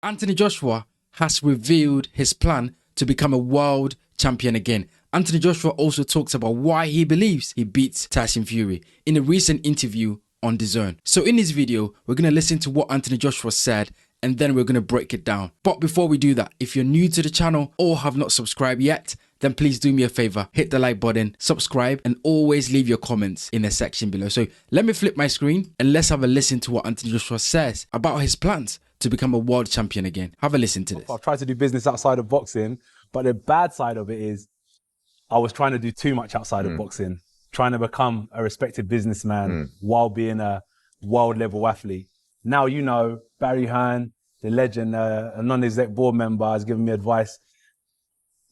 Anthony Joshua has revealed his plan to become a world champion again. Anthony Joshua also talks about why he believes he beats Tyson Fury in a recent interview on DAZN. So in this video, we're going to listen to what Anthony Joshua said and then we're going to break it down. But before we do that, if you're new to the channel or have not subscribed yet, then please do me a favor, hit the like button, subscribe, and always leave your comments in the section below. So let me flip my screen and let's have a listen to what Anthony Joshua says about his plans to become a world champion again. Have a listen to this. I've tried to do business outside of boxing, but the bad side of it is I was trying to do too much outside of boxing, trying to become a respected businessman while being a world level athlete. Now, you know, Barry Hearn, the legend, a non-exec board member, has given me advice.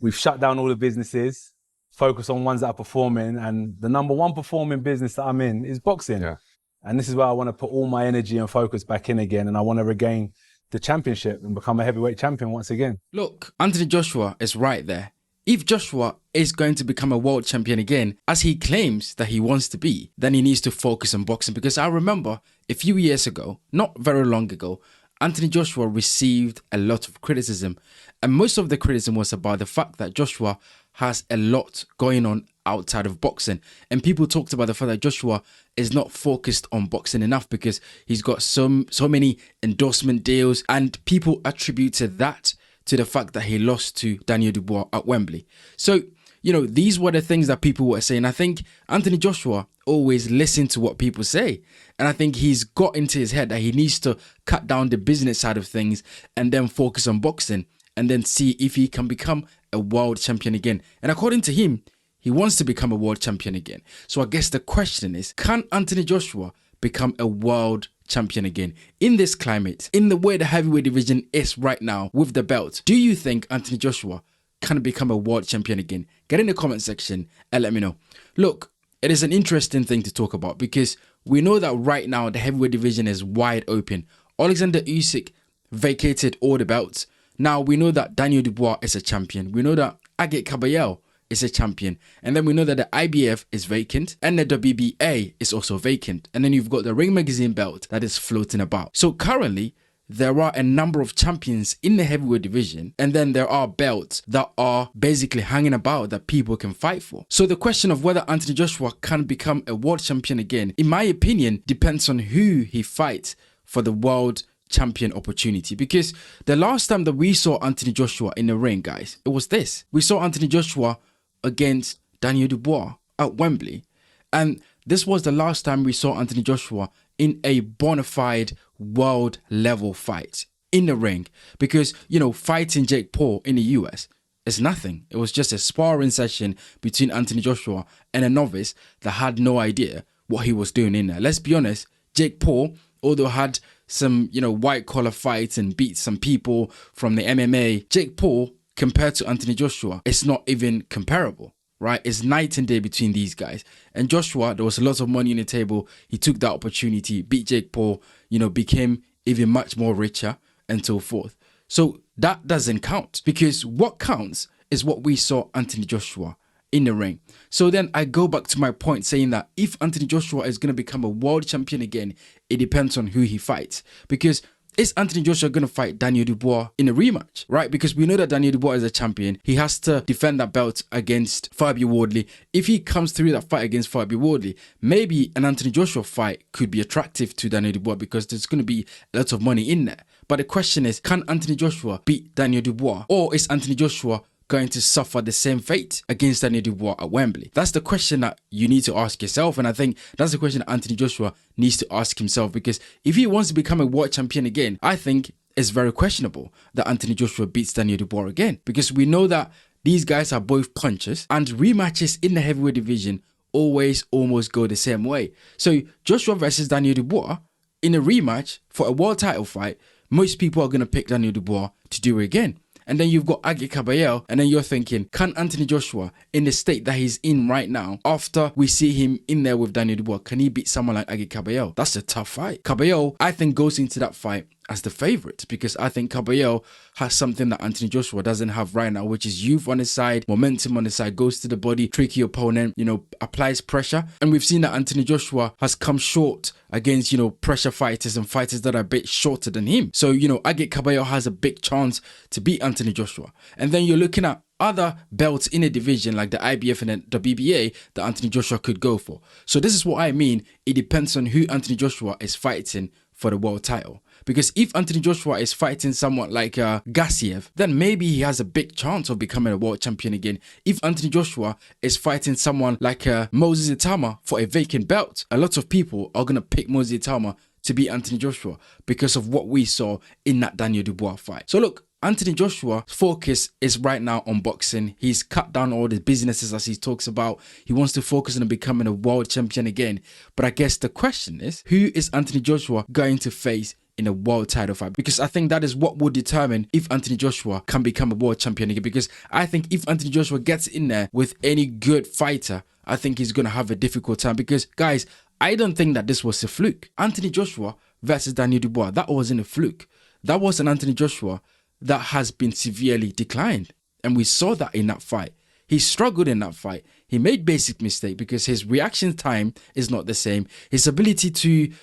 We've shut down all the businesses, focus on ones that are performing, and the number one performing business that I'm in is boxing. Yeah. And this is where I want to put all my energy and focus back in again, and I want to regain the championship and become a heavyweight champion once again. Look, Anthony Joshua is right there. If Joshua is going to become a world champion again, as he claims that he wants to be, then he needs to focus on boxing. Because I remember a few years ago, not very long ago, Anthony Joshua received a lot of criticism. And most of the criticism was about the fact that Joshua has a lot going on outside of boxing. And people talked about the fact that Joshua is not focused on boxing enough because he's got so many endorsement deals. And people attributed that to the fact that he lost to Daniel Dubois at Wembley. So, you know, these were the things that people were saying. I think Anthony Joshua always listened to what people say. And I think he's got into his head that he needs to cut down the business side of things and then focus on boxing and then see if he can become a world champion again. And according to him, he wants to become a world champion again. So I guess the question is, can Anthony Joshua become a world champion again in this climate, in the way the heavyweight division is right now with the belt? Do you think Anthony Joshua can become a world champion again? Get in the comment section and let me know. Look, it is an interesting thing to talk about because we know that right now the heavyweight division is wide open. Oleksandr Usyk vacated all the belts. Now we know that Daniel Dubois is a champion. We know that Agit Kabayel is a champion. And then we know that the IBF is vacant and the WBA is also vacant. And then you've got the Ring Magazine belt that is floating about. So currently, there are a number of champions in the heavyweight division, and then there are belts that are basically hanging about that people can fight for. So the question of whether Anthony Joshua can become a world champion again, in my opinion, depends on who he fights for the world champion opportunity. Because the last time that we saw Anthony Joshua in the ring, guys, it was this. We saw Anthony Joshua against Daniel Dubois at Wembley. And this was the last time we saw Anthony Joshua in a bona fide world level fight in the ring. Because, you know, fighting Jake Paul in the US is nothing. It was just a sparring session between Anthony Joshua and a novice that had no idea what he was doing in there. Let's be honest, Jake Paul, although had some, you know, white collar fights and beat some people from the MMA, Jake Paul compared to Anthony Joshua, it's not even comparable. Right? It's night and day between these guys. And Joshua, there was a lot of money on the table. He took that opportunity, beat Jake Paul, you know, became even much more richer and so forth. So that doesn't count, because what counts is what we saw Anthony Joshua in the ring. So then I go back to my point saying that if Anthony Joshua is going to become a world champion again, it depends on who he fights. Because is Anthony Joshua going to fight Daniel Dubois in a rematch, right? Because we know that Daniel Dubois is a champion. He has to defend that belt against Fabio Wardley. If he comes through that fight against Fabio Wardley, maybe an Anthony Joshua fight could be attractive to Daniel Dubois because there's going to be a lot of money in there. But the question is, can Anthony Joshua beat Daniel Dubois? Or is Anthony Joshua going to suffer the same fate against Daniel Dubois at Wembley? That's the question that you need to ask yourself, and I think that's the question that Anthony Joshua needs to ask himself, because if he wants to become a world champion again, I think it's very questionable that Anthony Joshua beats Daniel Dubois again, because we know that these guys are both punchers and rematches in the heavyweight division always almost go the same way. So Joshua versus Daniel Dubois in a rematch for a world title fight, most people are going to pick Daniel Dubois to do it again. And then you've got Agit Kabayel, and then you're thinking, can Anthony Joshua, in the state that he's in right now, after we see him in there with Daniel Dubois, can he beat someone like Agit Kabayel? That's a tough fight. Kabayel, I think, goes into that fight as the favorite, because I think Kabayel has something that Anthony Joshua doesn't have right now, which is youth on his side, momentum on his side, goes to the body, tricky opponent, applies pressure. And we've seen that Anthony Joshua has come short against, pressure fighters and fighters that are a bit shorter than him. So, Agit Kabayel has a big chance to beat Anthony Joshua. And then you're looking at other belts in a division like the IBF and the WBA that Anthony Joshua could go for. So this is what I mean. It depends on who Anthony Joshua is fighting for the world title. Because if Anthony Joshua is fighting someone like Gassiev, then maybe he has a big chance of becoming a world champion again. If Anthony Joshua is fighting someone like Moses Itauma for a vacant belt, a lot of people are going to pick Moses Itauma to beat Anthony Joshua because of what we saw in that Daniel Dubois fight. So look, Anthony Joshua's focus is right now on boxing. He's cut down all the businesses as he talks about. He wants to focus on becoming a world champion again. But I guess the question is, who is Anthony Joshua going to face in a world title fight? Because I think that is what will determine if Anthony Joshua can become a world champion again. Because I think if Anthony Joshua gets in there with any good fighter, I think he's going to have a difficult time. Because, guys, I don't think that this was a fluke. Anthony Joshua versus Daniel Dubois, that wasn't a fluke. That was an Anthony Joshua that has been severely declined. And we saw that in that fight. He struggled in that fight. He made basic mistake because his reaction time is not the same. His ability to,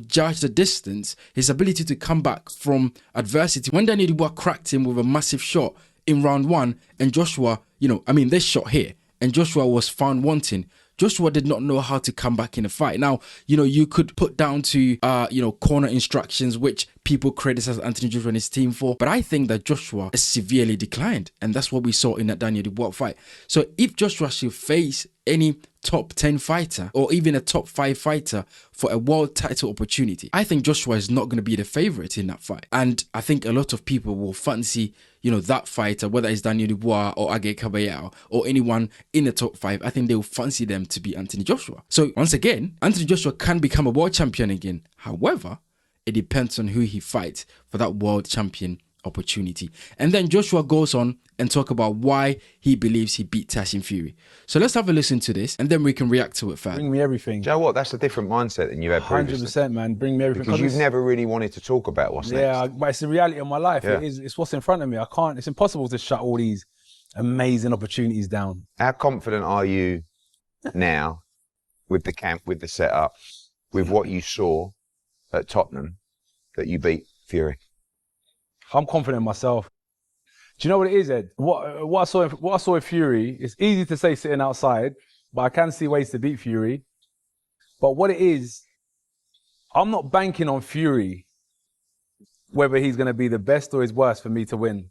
judge the distance, his ability to come back from adversity. When Daniel Dubois cracked him with a massive shot in round 1 and Joshua, this shot here, and Joshua was found wanting, Joshua did not know how to come back in a fight. Now, you could put down to, corner instructions, which people criticize Anthony Joshua and his team for. But I think that Joshua is severely declined. And that's what we saw in that Daniel Dubois fight. So if Joshua should face any top 10 fighter or even a top 5 fighter for a world title opportunity, I think Joshua is not going to be the favorite in that fight. And I think a lot of people will fancy, that fighter, whether it's Daniel Dubois or Agit Kabayel or anyone in the top 5, I think they'll fancy them to be Anthony Joshua. So once again, Anthony Joshua can become a world champion again. However, it depends on who he fights for that world champion opportunity. And then Joshua goes on and talk about why he believes he beat Tyson Fury. So let's have a listen to this and then we can react to it further. Bring me everything. Do you know what? That's a different mindset than you had previously. 100%, man. Bring me everything. Because you've never really wanted to talk about what's next. Yeah, but it's the reality of my life. Yeah. It's what's in front of me. It's impossible to shut all these amazing opportunities down. How confident are you now with the camp, with the setup, with what you saw at Tottenham that you beat Fury? I'm confident in myself. Do you know what it is, Ed? What I saw with Fury, it's easy to say sitting outside, but I can see ways to beat Fury. But what it is, I'm not banking on Fury, whether he's going to be the best or his worst for me to win.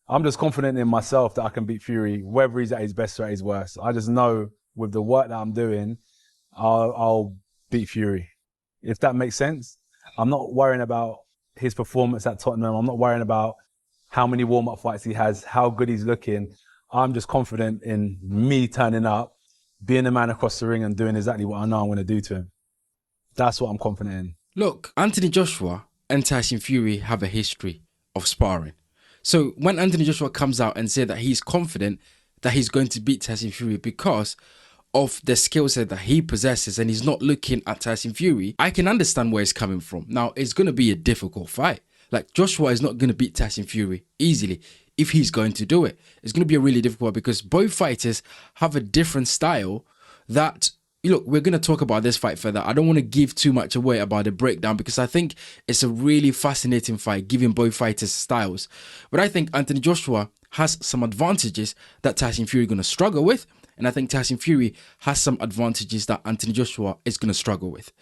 I'm just confident in myself that I can beat Fury, whether he's at his best or at his worst. I just know with the work that I'm doing, I'll beat Fury. If that makes sense. I'm not worrying about his performance at Tottenham. I'm not worrying about how many warm-up fights he has, how good he's looking. I'm just confident in me turning up, being the man across the ring and doing exactly what I know I'm going to do to him. That's what I'm confident in. Look, Anthony Joshua and Tyson Fury have a history of sparring. So when Anthony Joshua comes out and says that he's confident that he's going to beat Tyson Fury because of the skill set that he possesses and he's not looking at Tyson Fury, I can understand where he's coming from. Now, it's going to be a difficult fight. Like, Joshua is not going to beat Tyson Fury easily if he's going to do it. It's going to be a really difficult because both fighters have a different style that, look, we're going to talk about this fight further. I don't want to give too much away about the breakdown because I think it's a really fascinating fight, given both fighters' styles. But I think Anthony Joshua has some advantages that Tyson Fury is going to struggle with. And I think Tyson Fury has some advantages that Anthony Joshua is going to struggle with.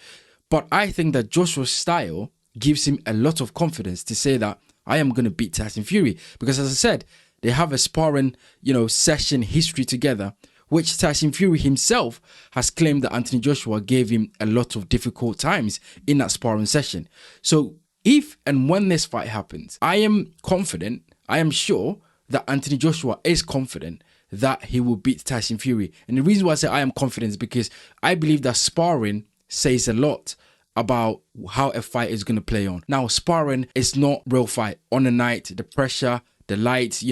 But I think that Joshua's style gives him a lot of confidence to say that I am going to beat Tyson Fury. Because as I said, they have a sparring, session history together, which Tyson Fury himself has claimed that Anthony Joshua gave him a lot of difficult times in that sparring session. So if and when this fight happens, I am confident, I am sure that Anthony Joshua is confident that he will beat Tyson Fury. And the reason why I say I am confident is because I believe that sparring says a lot about how a fight is going to play on. Now, sparring is not real fight. On the night, the pressure, the lights,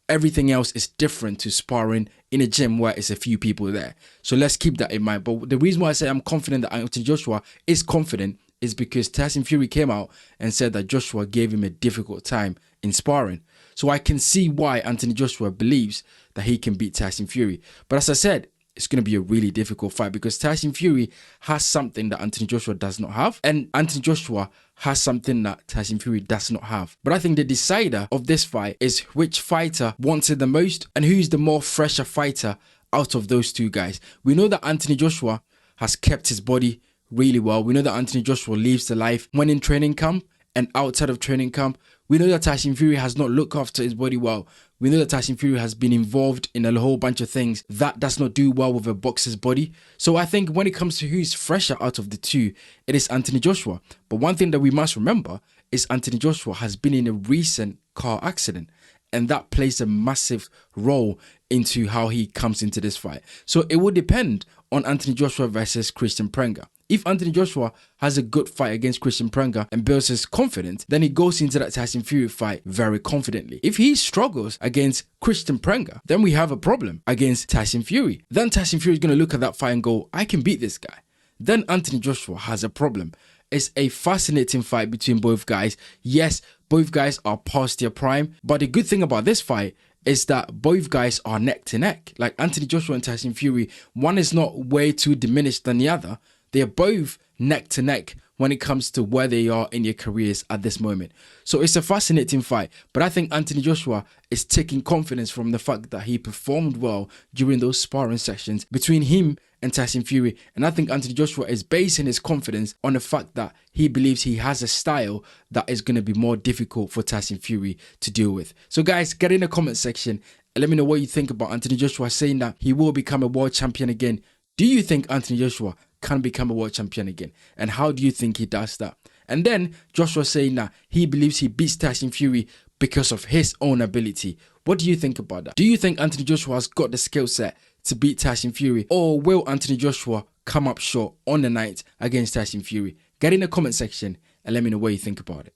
everything else is different to sparring in a gym where it's a few people there. So let's keep that in mind. But the reason why I say I'm confident that Anthony Joshua is confident is because Tyson Fury came out and said that Joshua gave him a difficult time in sparring. So I can see why Anthony Joshua believes that he can beat Tyson Fury. But as I said, it's going to be a really difficult fight because Tyson Fury has something that Anthony Joshua does not have, and Anthony Joshua has something that Tyson Fury does not have. But I think the decider of this fight is which fighter wants it the most and who's the more fresher fighter out of those two guys. We know that Anthony Joshua has kept his body really well. We know that Anthony Joshua lives the life when in training camp and outside of training camp. We know that Tyson Fury has not looked after his body well. We know that Tyson Fury has been involved in a whole bunch of things that does not do well with a boxer's body. So I think when it comes to who's fresher out of the two, it is Anthony Joshua. But one thing that we must remember is Anthony Joshua has been in a recent car accident, and that plays a massive role into how he comes into this fight. So it will depend on Anthony Joshua versus Christian Prenga. If Anthony Joshua has a good fight against Christian Prenga and builds his confidence, then he goes into that Tyson Fury fight very confidently. If he struggles against Christian Prenga, then we have a problem against Tyson Fury. Then Tyson Fury is going to look at that fight and go, I can beat this guy. Then Anthony Joshua has a problem. It's a fascinating fight between both guys. Yes, both guys are past their prime, but the good thing about this fight is that both guys are neck to neck. Like Anthony Joshua and Tyson Fury, one is not way too diminished than the other. They are both neck to neck when it comes to where they are in their careers at this moment. So it's a fascinating fight, but I think Anthony Joshua is taking confidence from the fact that he performed well during those sparring sessions between him and Tyson Fury. And I think Anthony Joshua is basing his confidence on the fact that he believes he has a style that is going to be more difficult for Tyson Fury to deal with. So guys, get in the comment section and let me know what you think about Anthony Joshua saying that he will become a world champion again. Do you think Anthony Joshua can become a world champion again? And how do you think he does that? And then Joshua saying that he believes he beats Tyson Fury because of his own ability. What do you think about that? Do you think Anthony Joshua has got the skill set to beat Tyson Fury? Or will Anthony Joshua come up short on the night against Tyson Fury? Get in the comment section and let me know what you think about it.